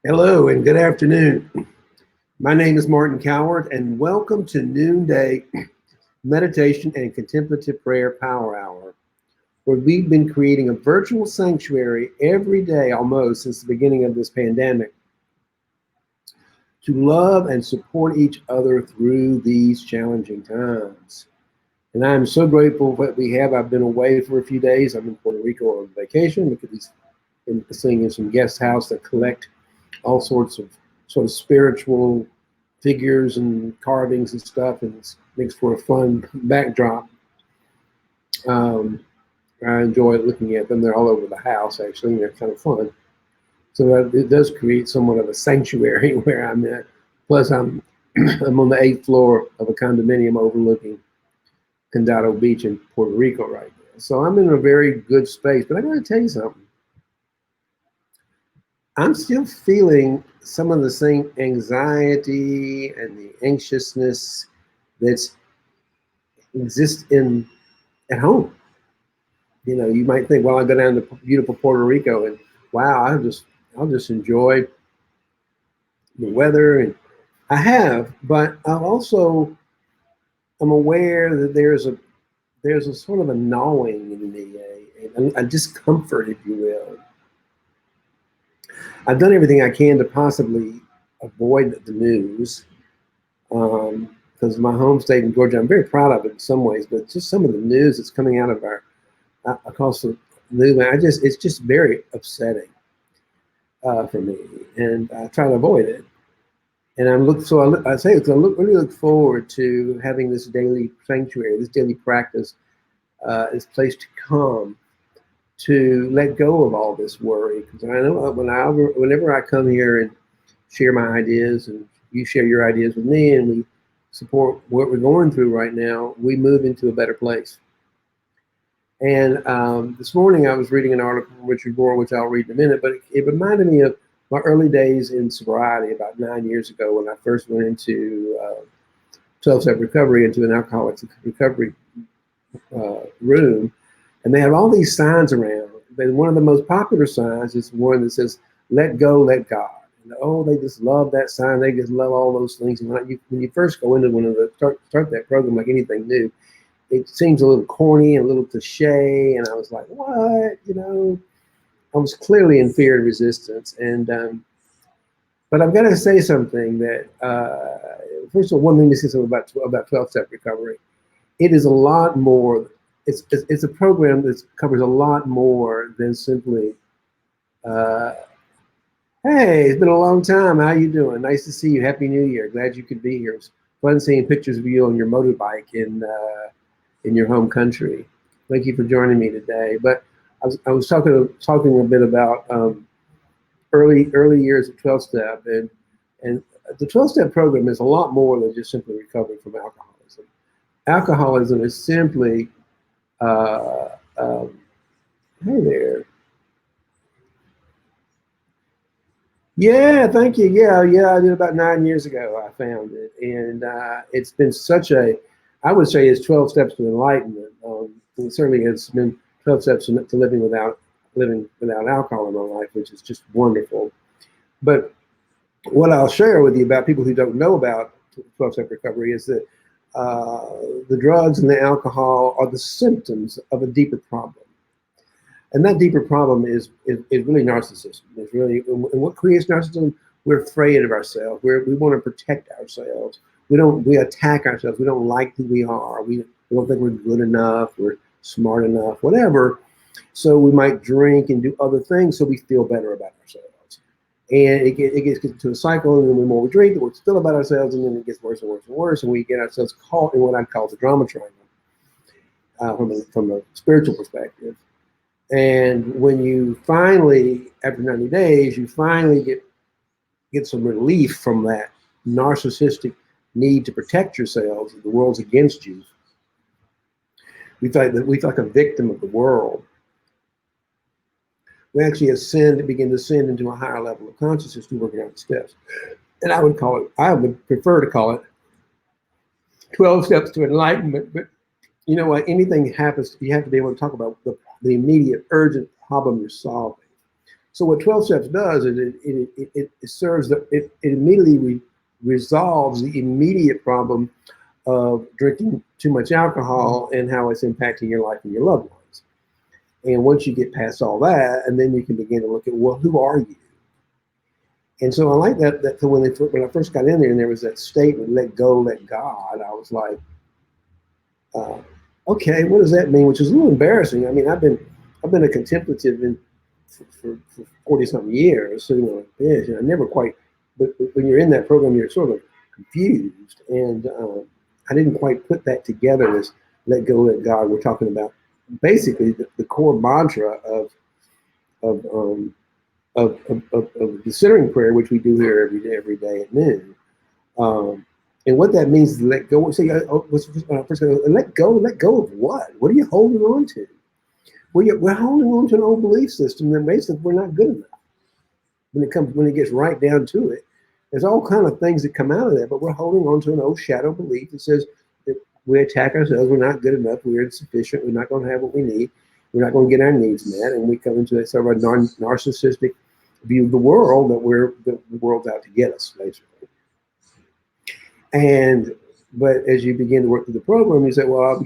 Hello and good afternoon. My name is Martin Coward, and welcome to Noonday Meditation and Contemplative Prayer Power Hour, where we've been creating a virtual sanctuary every day almost since the beginning of this pandemic to love and support each other through these challenging times. And I'm so grateful that we have. I've been away for a few days. I'm in Puerto Rico on vacation. Look at these, sitting in some guest house that collect all sorts of sort of spiritual figures and carvings and stuff, and it makes for a fun backdrop. I enjoy looking at them. They're all over the house, actually, and they're kind of fun. So it does create somewhat of a sanctuary where I'm at. Plus, I'm on the 8th floor of a condominium overlooking Condado Beach in Puerto Rico right now. So I'm in a very good space. But I got to tell you something. I'm still feeling some of the same anxiety and the anxiousness that's exists at home. You know, you might think, well, I go down to beautiful Puerto Rico and wow, I'll just enjoy the weather, and I have, but I'm aware that there's a sort of a gnawing in me, a discomfort, if you will. I've done everything I can to possibly avoid the news, because my home state in Georgia, I'm very proud of it in some ways, but just some of the news that's coming out of across the news, it's just very upsetting for me, and I try to avoid it. And really look forward to having this daily sanctuary, this daily practice, this place to come to let go of all this worry. Because I know whenever I come here and share my ideas and you share your ideas with me and we support what we're going through right now, we move into a better place. And this morning I was reading an article from Richard Gore, which I'll read in a minute, but it reminded me of my early days in sobriety about 9 years ago when I first went into 12-step recovery, into an alcoholics recovery room. And they have all these signs around. And one of the most popular signs is one that says, let go, let God. And, they just love that sign. They just love all those things. And when you first go into one of the, start that program like anything new, it seems a little corny and a little cliche. And I was like, what? I was clearly in fear and resistance. And, but I've got to say something that, first of all, one thing to say something about 12-step recovery. It is a lot more. It's a program that covers a lot more than simply, hey, it's been a long time. How you doing? Nice to see you. Happy New Year. Glad you could be here. It's fun seeing pictures of you on your motorbike in your home country. Thank you for joining me today. But I was talking a bit about early years of 12-step, and the 12-step program is a lot more than just simply recovering from alcoholism. Alcoholism is simply hey there. Yeah, thank you. Yeah, I did about 9 years ago. I found it, and it's been I would say it's 12 steps to enlightenment. And certainly it's been 12 steps to living without alcohol in my life, which is just wonderful. But what I'll share with you about people who don't know about 12-step recovery is that the drugs and the alcohol are the symptoms of a deeper problem. And that deeper problem is really narcissism. It's really, and what creates narcissism? We're afraid of ourselves. We want to protect ourselves. We attack ourselves. We don't like who we are. We don't think we're good enough. We're smart enough, whatever. So we might drink and do other things so we feel better about ourselves. And it gets to a cycle, and then the more we drink, the more we feel about ourselves, and then it gets worse and worse and worse, and we get ourselves caught in what I call the drama triangle from a spiritual perspective. And when you finally, after 90 days, you finally get some relief from that narcissistic need to protect yourselves, the world's against you. We feel like a victim of the world. We actually begin to ascend into a higher level of consciousness through working out the steps. And I would prefer to call it 12 steps to enlightenment. But you know what? Anything happens, you have to be able to talk about the immediate, urgent problem you're solving. So what 12 steps does is it serves it immediately resolves the immediate problem of drinking too much alcohol and how it's impacting your life and your loved ones. And once you get past all that, and then you can begin to look at, well, who are you? And so I like that when I first got in there and there was that statement, let go, let God, I was like, uh, okay, what does that mean? Which is a little embarrassing. I mean, I've been a contemplative for 40 something years. So, I never quite, but when you're in that program, you're sort of confused. And I didn't quite put that together as let go, let God. We're talking about basically the core mantra of, um, of the centering prayer, which we do here every day at noon. Um, and what that means is let go. Say, let go of what? What are you holding on to? We're holding on to an old belief system that makes us we're not good enough. When it gets right down to it, there's all kind of things that come out of that, but we're holding on to an old shadow belief that says that we attack ourselves, we're not good enough, we're insufficient, we're not going to have what we need, we're not going to get our needs met, and we come into a sort of a narcissistic view of the world that the world's out to get us, basically. But as you begin to work through the program, you say, well,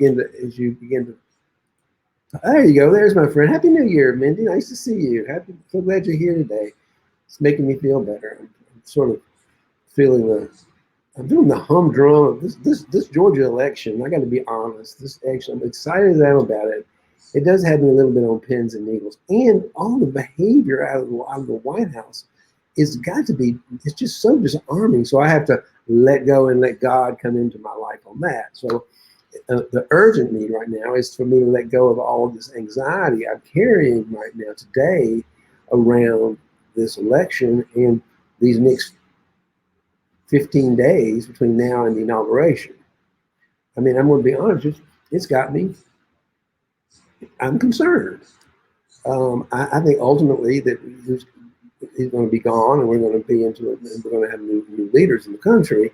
there you go. There's my friend. Happy New Year, Mindy. Nice to see you. So glad you're here today. It's making me feel better. I'm sort of feeling I'm doing the humdrum of this Georgia election. I got to be honest. This election, I'm excited as I am about it. It does have me a little bit on pins and needles, and all the behavior out of the White House it's just so disarming. So I have to let go and let God come into my life on that. So the urgent need right now is for me to let go of all of this anxiety I'm carrying right now today around this election and these next 15 days between now and the inauguration. I mean, I'm going to be honest, it's got me, I'm concerned. I think ultimately that he's going to be gone and we're going to have new leaders in the country,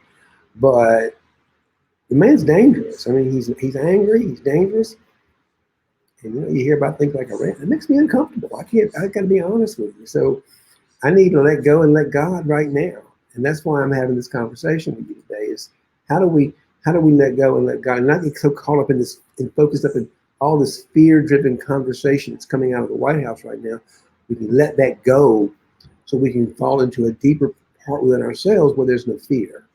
but the man's dangerous. I mean, he's angry, he's dangerous. And you hear about things like Iran. It makes me uncomfortable. I got to be honest with you. So I need to let go and let God right now. And that's why I'm having this conversation with you today is how do we let go and let God and not get so caught up in this and focused up in all this fear-driven conversation that's coming out of the White House right now. We can let that go so we can fall into a deeper part within ourselves where there's no fear.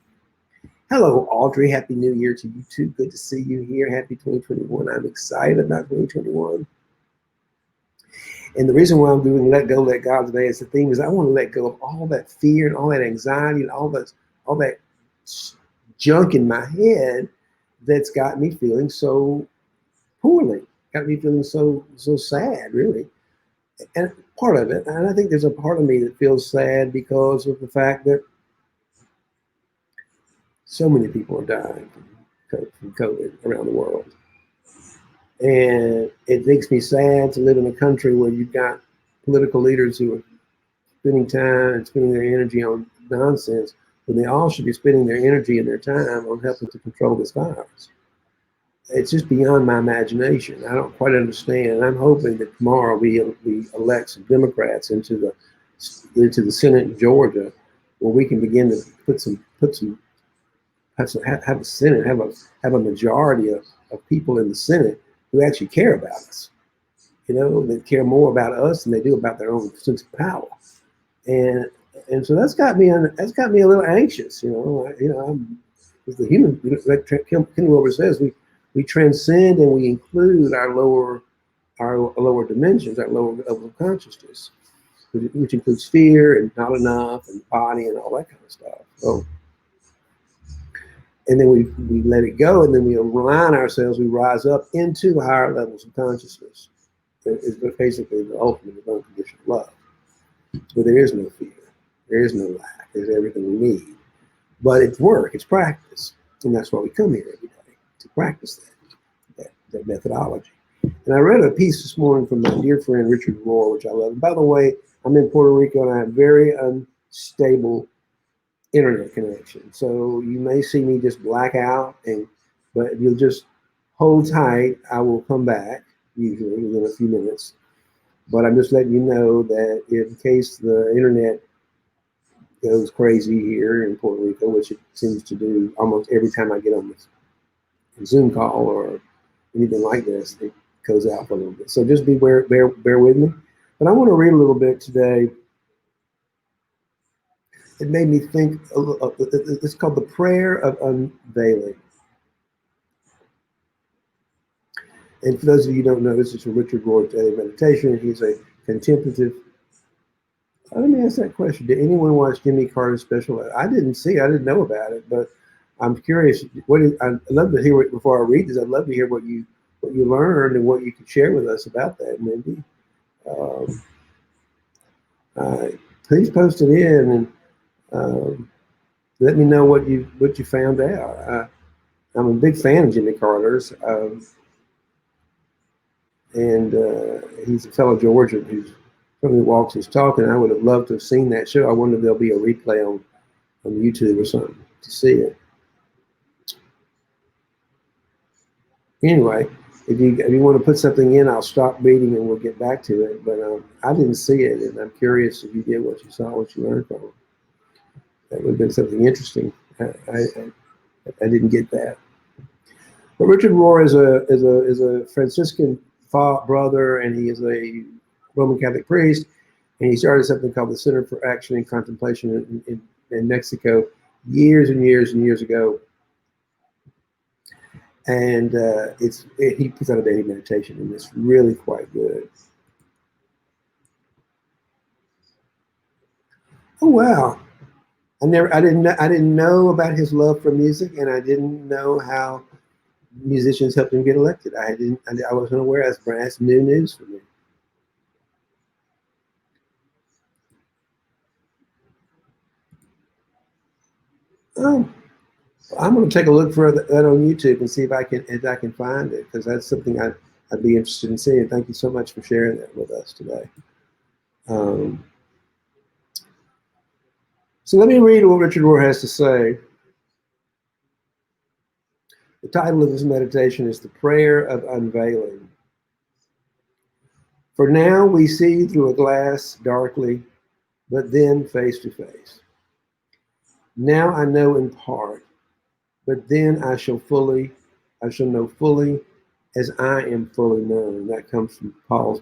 Hello, Audrey. Happy New Year to you too. Good to see you here. Happy 2021. I'm excited about 2021. And the reason why I'm doing Let Go, Let God today is the theme is I want to let go of all that fear and all that anxiety and all that junk in my head that's got me feeling so poorly, got me feeling so sad, really. And part of it, and I think there's a part of me that feels sad because of the fact that so many people are dying from COVID around the world. And it makes me sad to live in a country where you've got political leaders who are spending time and spending their energy on nonsense when they all should be spending their energy and their time on helping to control this virus. It's just beyond my imagination. I don't quite understand. I'm hoping that tomorrow we elect some Democrats into the Senate in Georgia, where we can begin to have a Senate, have a majority of people in the Senate who actually care about us. They care more about us than they do about their own sense of power. And so that's got me a little anxious. I'm the human. Like Kenny Wilber says, we transcend and we include our lower dimensions, our lower level of consciousness, which includes fear and not enough and body and all that kind of stuff. So. And then we let it go, and then we align ourselves. We rise up into higher levels of consciousness. It's basically the ultimate of unconditional love, where there is no fear, there is no lack, there's everything we need. But it's work, it's practice, and that's why we come here every day to practice that methodology. And I read a piece this morning from my dear friend Richard Rohr, which I love. And by the way, I'm in Puerto Rico, and I have very unstable internet connection. So you may see me just black out, but if you'll just hold tight, I will come back, usually within a few minutes. But I'm just letting you know that in case the internet goes crazy here in Puerto Rico, which it seems to do almost every time I get on this Zoom call or anything like this, it goes out for a little bit. So just bear with me. But I want to read a little bit today. It made me think, it's called the Prayer of Unveiling. And for those of you who don't know, this is from Richard Rohr's daily meditation. He's a contemplative. Let me ask that question. Did anyone watch Jimmy Carter's special? I didn't see it. I didn't know about it, but I'm curious. I'd love to hear it before I read this. I'd love to hear what you learned and what you could share with us about that, Mindy. Please post it in and let me know what you found out. I'm a big fan of Jimmy Carter's, and he's a fellow Georgian who's from who walks his talk, and I would have loved to have seen that show. I wonder if there'll be a replay on YouTube or something to see it. Anyway, if you want to put something in, I'll stop reading and we'll get back to it. But I didn't see it, and I'm curious if you did, what you saw, what you learned from it. That would have been something interesting. I didn't get that. But Richard Rohr is a Franciscan brother, and he is a Roman Catholic priest, and he started something called the Center for Action and Contemplation in Mexico years and years and years ago. And he puts out a daily meditation, and it's really quite good. Oh wow! I didn't know about his love for music, and I didn't know how musicians helped him get elected. I wasn't aware. That's new news for me. Oh, I'm going to take a look for that on YouTube and see if I can find it, because that's something I'd be interested in seeing. Thank you so much for sharing that with us today. So let me read what Richard Rohr has to say. The title of this meditation is The Prayer of Unveiling. For now we see through a glass darkly, but then face to face. Now I know in part, but then I shall know fully as I am fully known. That comes from Paul's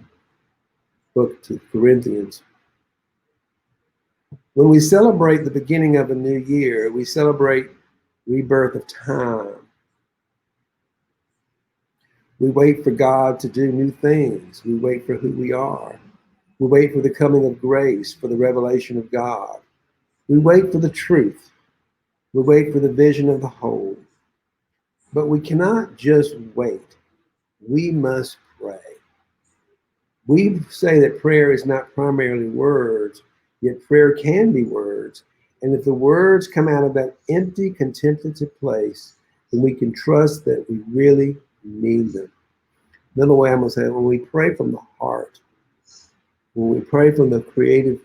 book to Corinthians. When we celebrate the beginning of a new year, we celebrate rebirth of time. We wait for God to do new things. We wait for who we are. We wait for the coming of grace, for the revelation of God. We wait for the truth. We wait for the vision of the whole. But we cannot just wait. We must pray. We say that prayer is not primarily words, yet prayer can be words. And if the words come out of that empty, contemplative place, then we can trust that we really need them. Another way I'm going to say it, when we pray from the heart, when we pray from the creative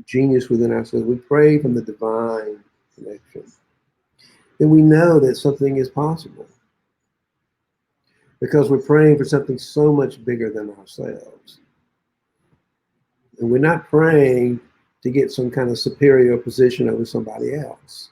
genius within ourselves, we pray from the divine connection, then we know that something is possible, because we're praying for something so much bigger than ourselves. And we're not praying to get some kind of superior position over somebody else,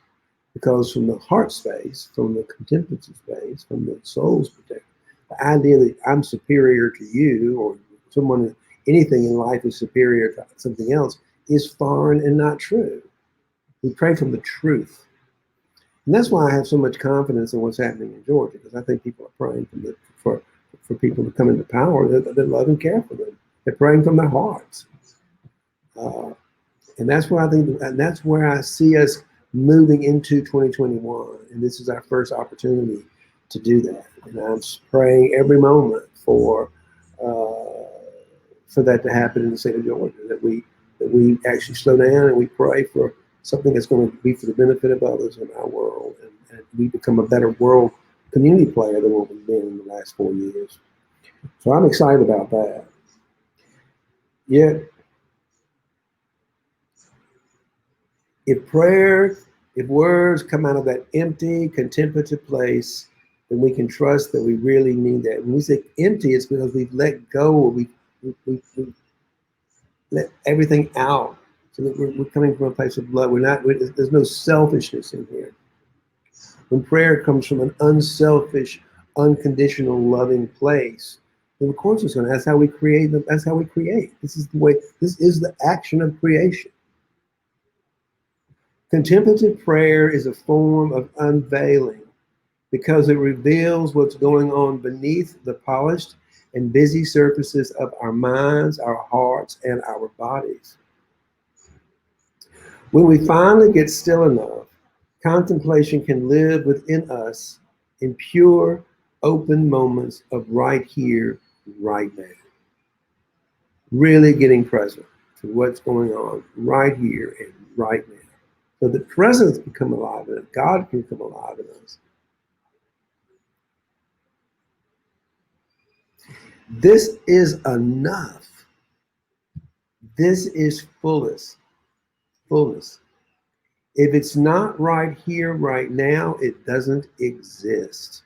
because from the heart space, from the contemplative space, from the soul's perspective, the idea that I'm superior to you, or someone, anything in life is superior to something else, is foreign and not true. We pray from the truth. And that's why I have so much confidence in what's happening in Georgia, because I think people are praying for people to come into power that love and care for them. They're praying from their hearts. And that's where I think, and that's where I see us moving into 2021. And this is our first opportunity to do that. And I'm praying every moment for that to happen in the state of Georgia, that we actually slow down and we pray for something that's going to be for the benefit of others in our world, and we become a better world community player than what we've been in the last 4 years. So I'm excited about that. Yet, if words come out of that empty, contemplative place, then we can trust that we really need that. When we say empty, it's because we've let go, let everything out, so that we're coming from a place of love. There's no selfishness in here. When prayer comes from an unselfish, unconditional, loving place, then of course it's going to. That's how we create. That's how we create. This is the way. This is the action of creation. Contemplative prayer is a form of unveiling because it reveals what's going on beneath the polished and busy surfaces of our minds, our hearts, and our bodies. When we finally get still enough, contemplation can live within us in pure, open moments of right here, right now. Really getting present to what's going on right here and right now. So the presence can come alive in us. God can come alive in us. This is enough. This is fullness. If it's not right here, right now, it doesn't exist.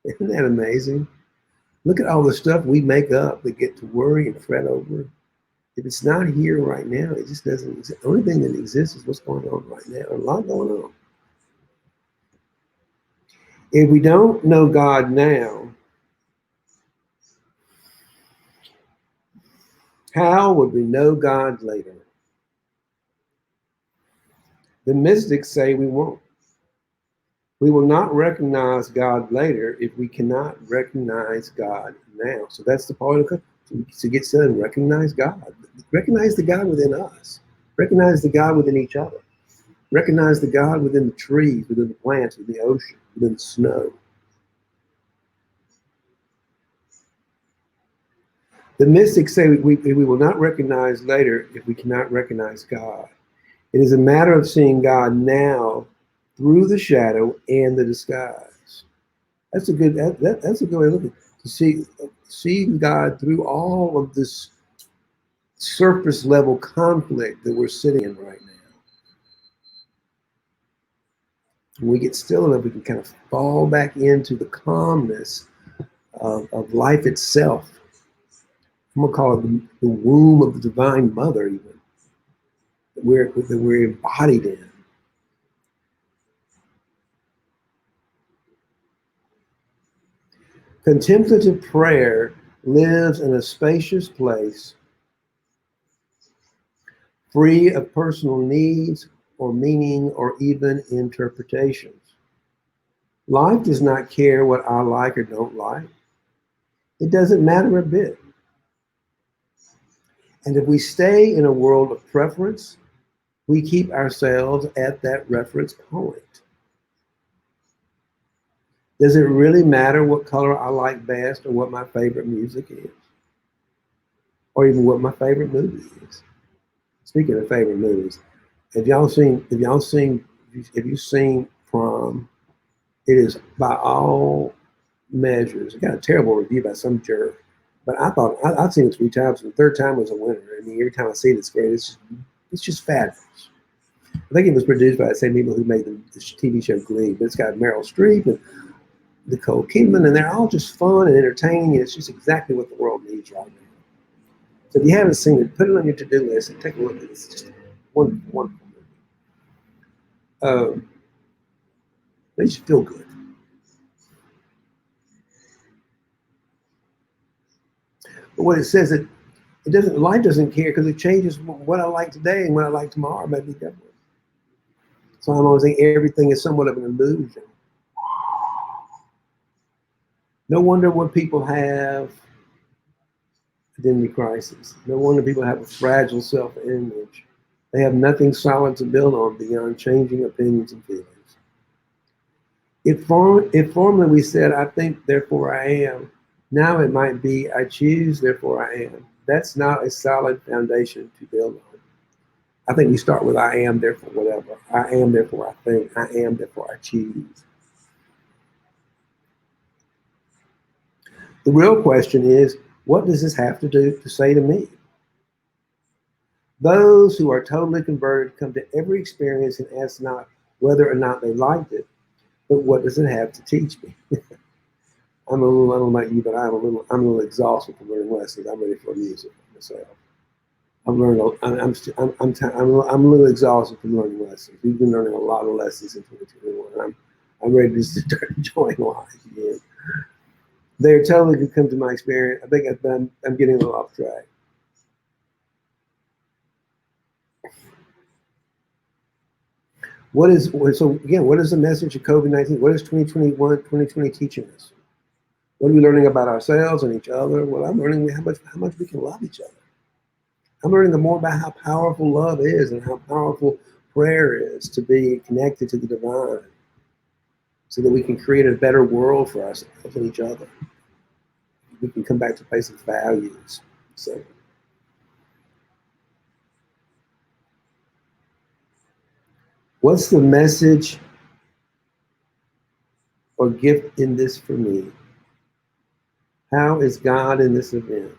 Isn't that amazing? Look at all the stuff we make up that get to worry and fret over. If it's not here right now, it just doesn't exist. The only thing that exists is what's going on right now. A lot going on. If we don't know God now, how would we know God later? The mystics say we won't. We will not recognize God later if we cannot recognize God now. So that's the part of to get said, recognize God. Recognize the God within us. Recognize the God within each other. Recognize the God within the trees, within the plants, within the ocean, within the snow. The mystics say we will not recognize later if we cannot recognize God. It is a matter of seeing God now through the shadow and the disguise. That's a good that's a good way of looking. To see God through all of this surface level conflict that we're sitting in right now. When we get still enough, we can kind of fall back into the calmness of life itself. I'm gonna call it the womb of the divine mother, even that we're embodied in. Contemplative prayer lives in a spacious place, free of personal needs or meaning or even interpretations. Life does not care what I like or don't like. It doesn't matter a bit. And if we stay in a world of preference, we keep ourselves at that reference point. Does it really matter what color I like best or what my favorite music is? Or even what my favorite movie is? Speaking of favorite movies, have you seen Prom? It is by all measures. It got a terrible review by some jerk. But I'd seen it 3 times, and the third time was a winner. I mean, every time I see it, it's great. It's just fabulous. I think it was produced by the same people who made the TV show Glee, but it's got Meryl Streep and Nicole Kidman, and they're all just fun and entertaining, and it's just exactly what the world needs right now. So if you haven't seen it, put it on your to-do list and take a look at it. It's just a wonderful, wonderful movie. Makes you feel good. But what it says, it doesn't. Life doesn't care because it changes. What I like today and what I like tomorrow may be different. So I'm always saying everything is somewhat of an illusion. No wonder when people have identity crisis. No wonder people have a fragile self-image. They have nothing solid to build on beyond changing opinions and feelings. If formerly we said, I think, therefore I am, now it might be, I choose, therefore I am. That's not a solid foundation to build on. I think we start with I am, therefore whatever. I am, therefore I think. I am, therefore I choose. The real question is, what does this have to say to me? Those who are totally converted come to every experience and ask not whether or not they liked it, but what does it have to teach me? I don't know about you, but I'm a little exhausted from learning lessons. I'm ready for music myself. I've learned. I'm a little exhausted from learning lessons. We've been learning a lot of lessons in 2021. I'm ready to start enjoying life again. They're totally could come to my experience. I think I'm getting a little off track. What is so again? What is the message of COVID-19? What is 2020 teaching us? What are we learning about ourselves and each other? Well, I'm learning how much we can love each other. I'm learning more about how powerful love is and how powerful prayer is to be connected to the divine, so that we can create a better world for ourselves and each other. We can come back to a place of values. So, what's the message or gift in this for me? How is God in this event?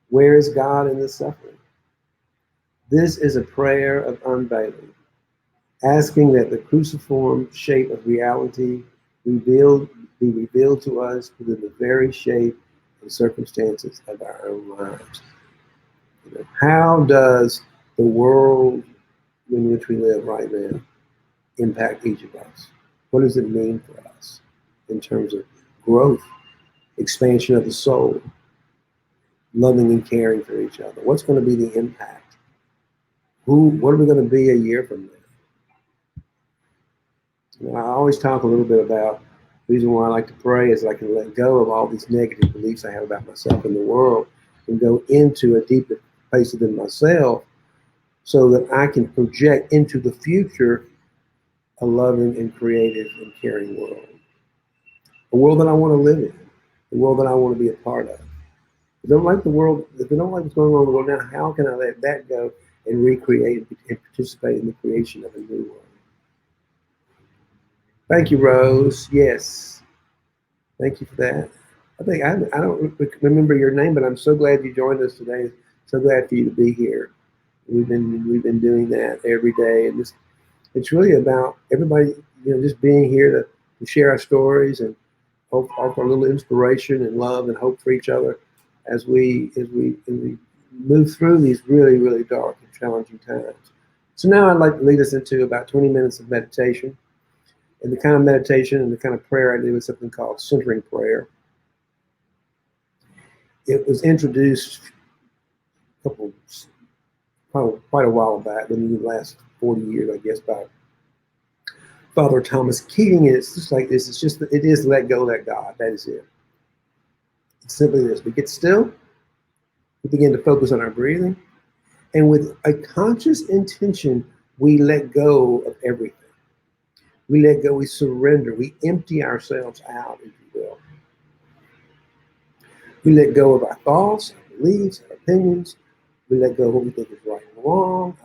Where is God in the suffering? This is a prayer of unveiling, asking that the cruciform shape of reality revealed, be revealed to us within the very shape and circumstances of our own lives. How does the world in which we live right now impact each of us? What does it mean for us in terms of growth, expansion of the soul, loving and caring for each other? What's going to be the impact? What are we going to be a year from now? I always talk a little bit about the reason why I like to pray is I can let go of all these negative beliefs I have about myself and the world and go into a deeper place within myself so that I can project into the future a loving and creative and caring world. A world that I want to live in, a world that I want to be a part of. If they don't like the world, if they don't like what's going on in the world now, how can I let that go and recreate and participate in the creation of a new world? Thank you, Rose. Yes. Thank you for that. I don't remember your name, but I'm so glad you joined us today. So glad for you to be here. We've been doing that every day, and it's really about everybody, just being here to share our stories and offer a little inspiration and love and hope for each other as we move through these really, really dark and challenging times. So now I'd like to lead us into about 20 minutes of meditation. And the kind of meditation and the kind of prayer I do is something called centering prayer. It was introduced quite a while back, in the last 40 years, I guess, by Father Thomas Keating. And it's just like this. It is let go, let God. That is it. It's simply this. We get still. We begin to focus on our breathing. And with a conscious intention, we let go of everything. We let go, we surrender, we empty ourselves out, if you will. We let go of our thoughts, our beliefs, our opinions. We let go of what we think is right and wrong.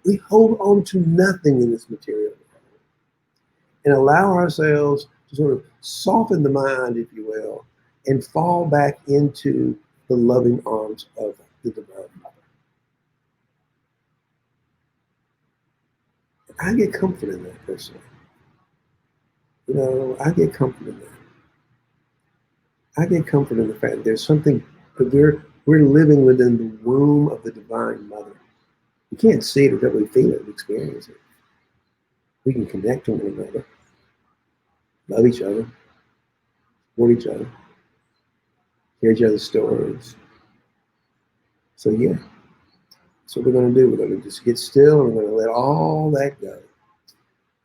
We hold on to nothing in this material world and allow ourselves to sort of soften the mind, if you will, and fall back into the loving arms of the divine mother. I get comfort in that personally. I get comfort in that. I get comfort in the fact that there's something that we're living within the womb of the divine mother. We can't see it until we feel it and experience it. We can connect to one another, love each other, support each other, hear each other's stories. So yeah, that's what we're going to do. We're going to just get still and we're going to let all that go.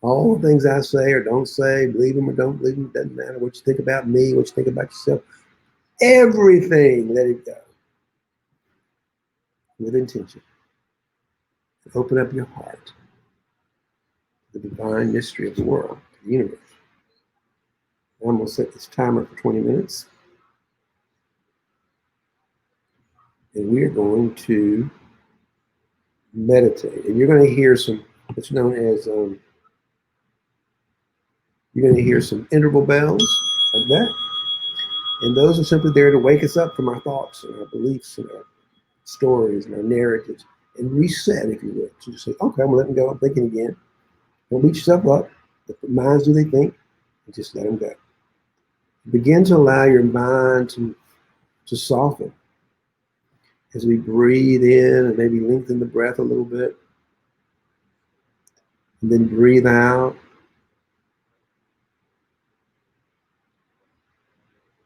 All the things I say or don't say, believe them or don't believe them, doesn't matter what you think about me, what you think about yourself. Everything, let it go with intention. Open up your heart to the divine mystery of the world, the universe. I'm going to set this timer for 20 minutes. And we are going to meditate. And you're going to hear what's known as, you're going to hear some interval bells like that. And those are simply there to wake us up from our thoughts and our beliefs and our stories and our narratives and reset, if you will. So just say, okay, I'm letting go. I'm thinking again. Don't beat yourself up. Let the minds do they think, and just let them go. Begin to allow your mind to soften as we breathe in and maybe lengthen the breath a little bit. And then breathe out.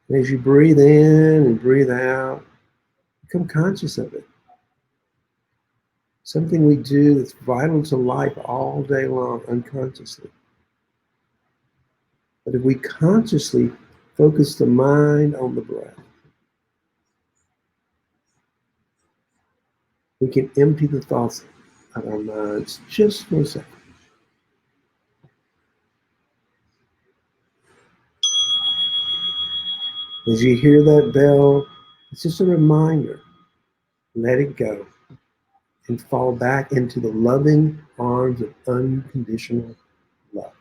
And as you breathe in and breathe out, become conscious of it. Something we do that's vital to life all day long, unconsciously. But if we consciously focus the mind on the breath, we can empty the thoughts of our minds just for a second. As you hear that bell, it's just a reminder. Let it go and fall back into the loving arms of unconditional love.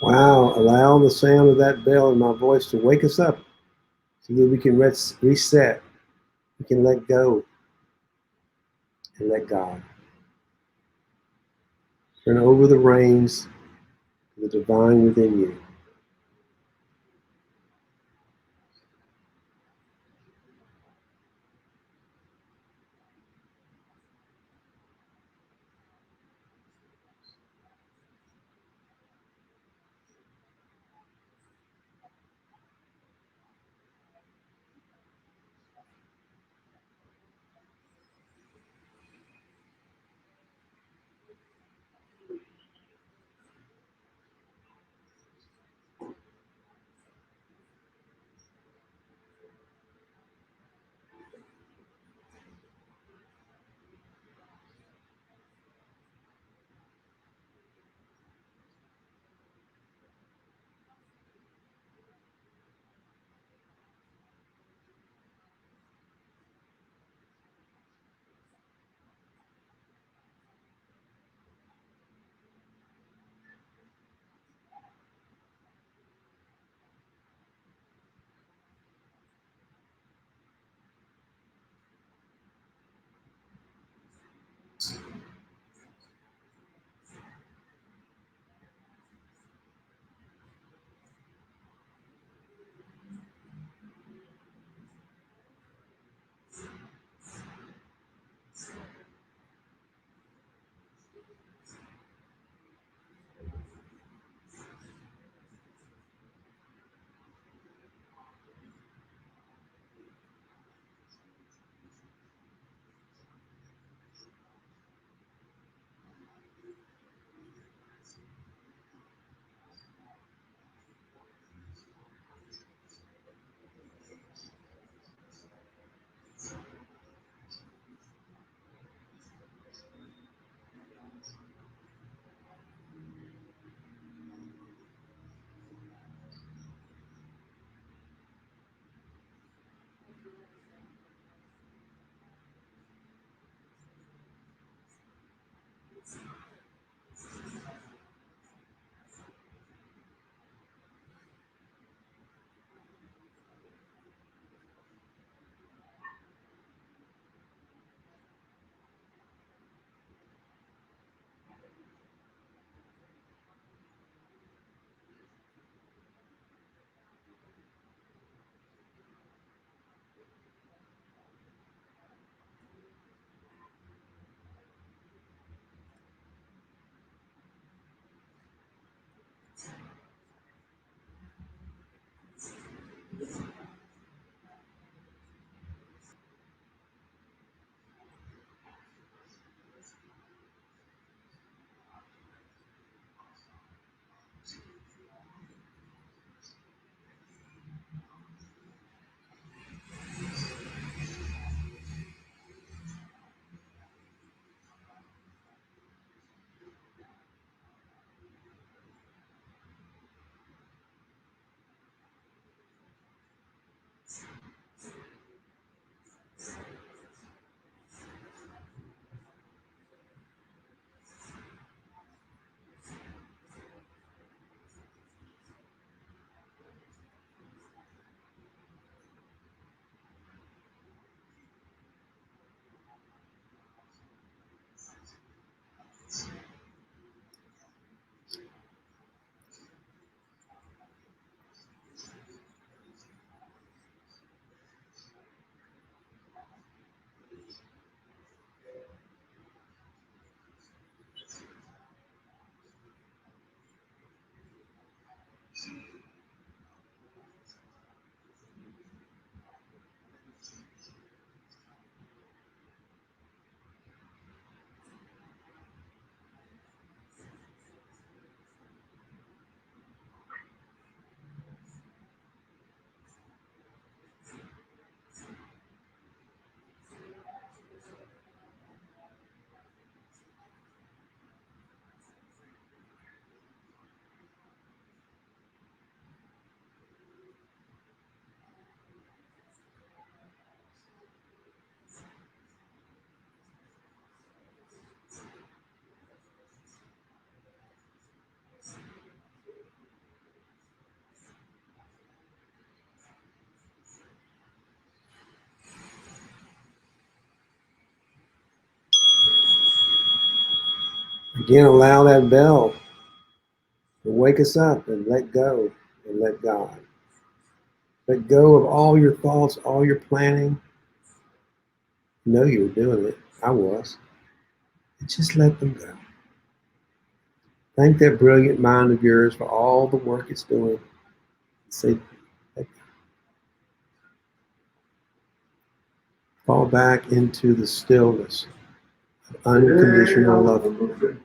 Wow, allow the sound of that bell in my voice to wake us up so that we can reset. We can let go and let God. Turn over the reins to the divine within you. Again, allow that bell to wake us up and let go and let God. Let go of all your thoughts, all your planning. You know you were doing it. I was. And just let them go. Thank that brilliant mind of yours for all the work it's doing. Say, fall back into the stillness of unconditional love.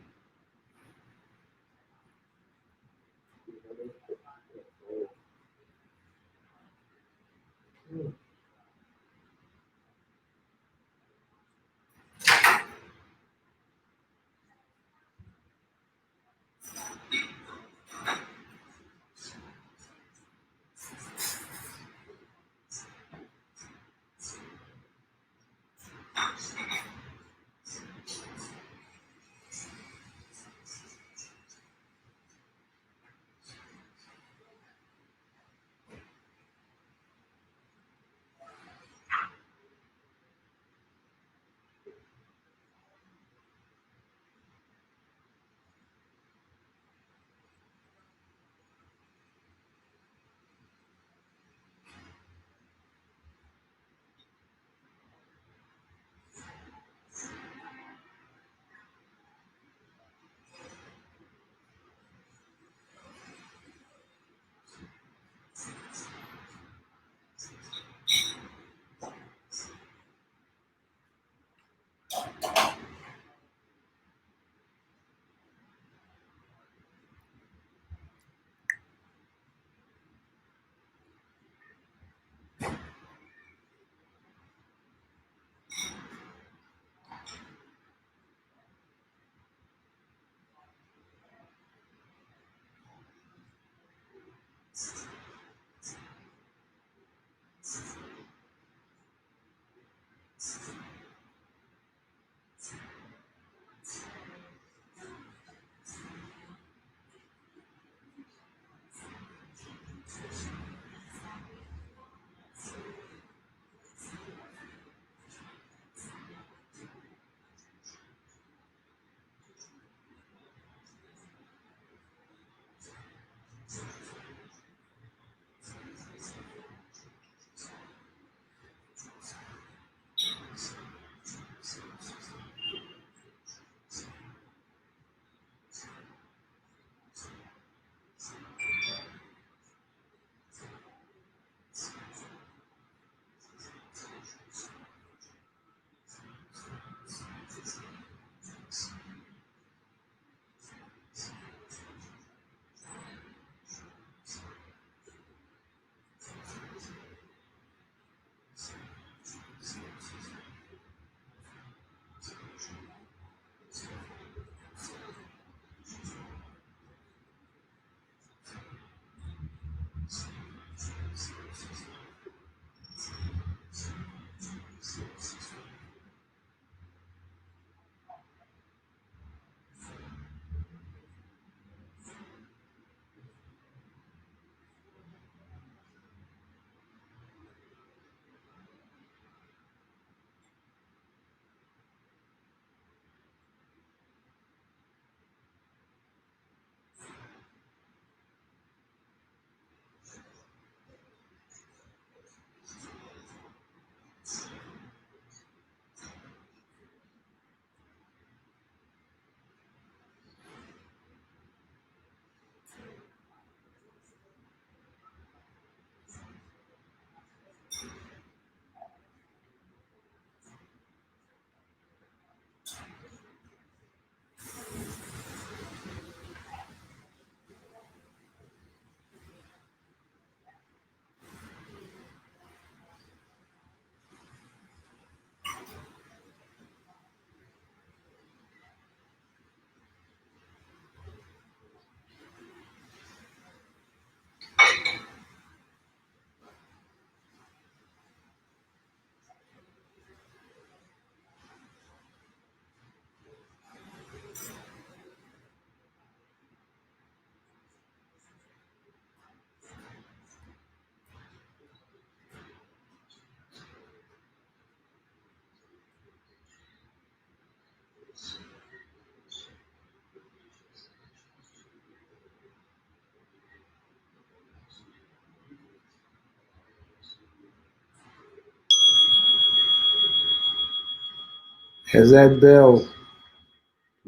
As that bell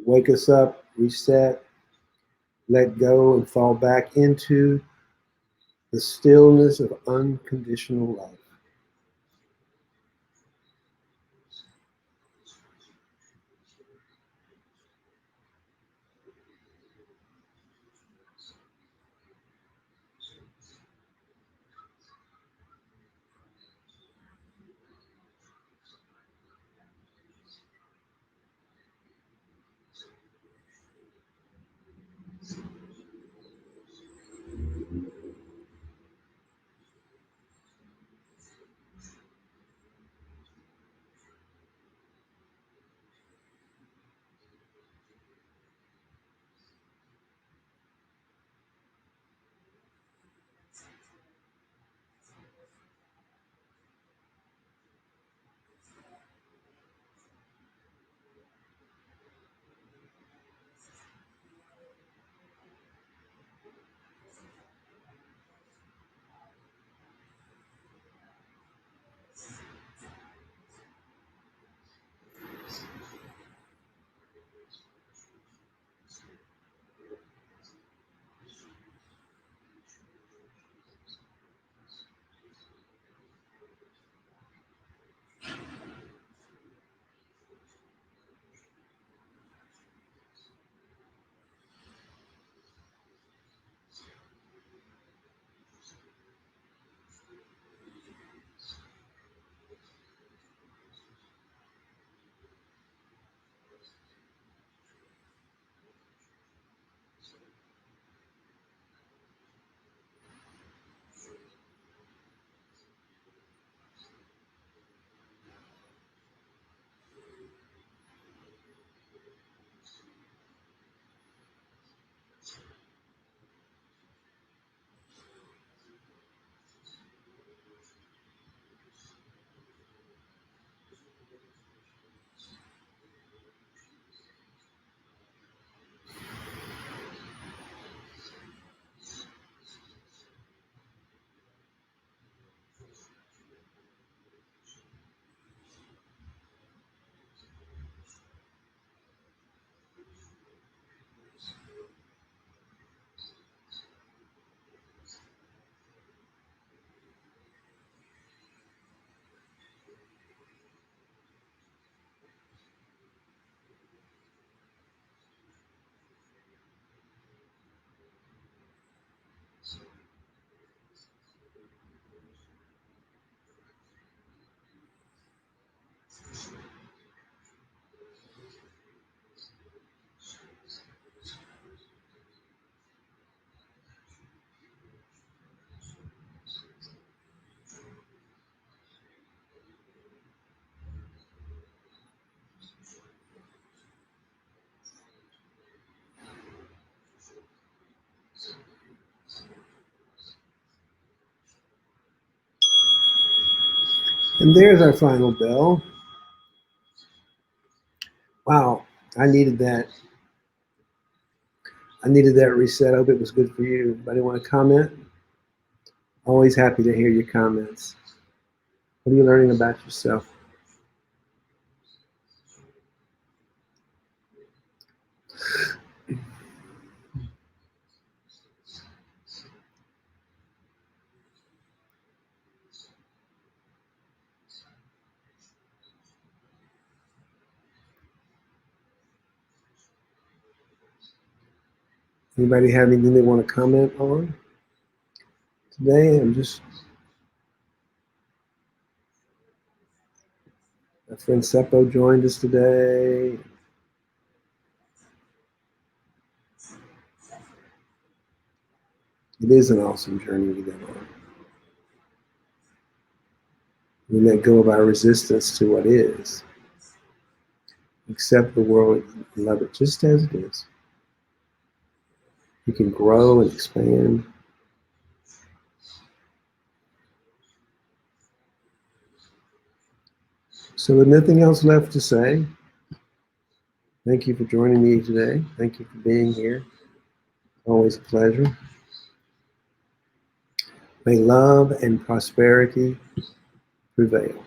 wake us up, reset, let go, and fall back into the stillness of unconditional love. And there's our final bell. Wow, I needed that. I needed that reset. I hope it was good for you. Anybody want to comment? Always happy to hear your comments. What are you learning about yourself? Anybody have anything they want to comment on today? My friend Seppo joined us today. It is an awesome journey to go on. We let go of our resistance to what is. Accept the world and love it just as it is. You can grow and expand. So with nothing else left to say, thank you for joining me today. Thank you for being here. Always a pleasure. May love and prosperity prevail.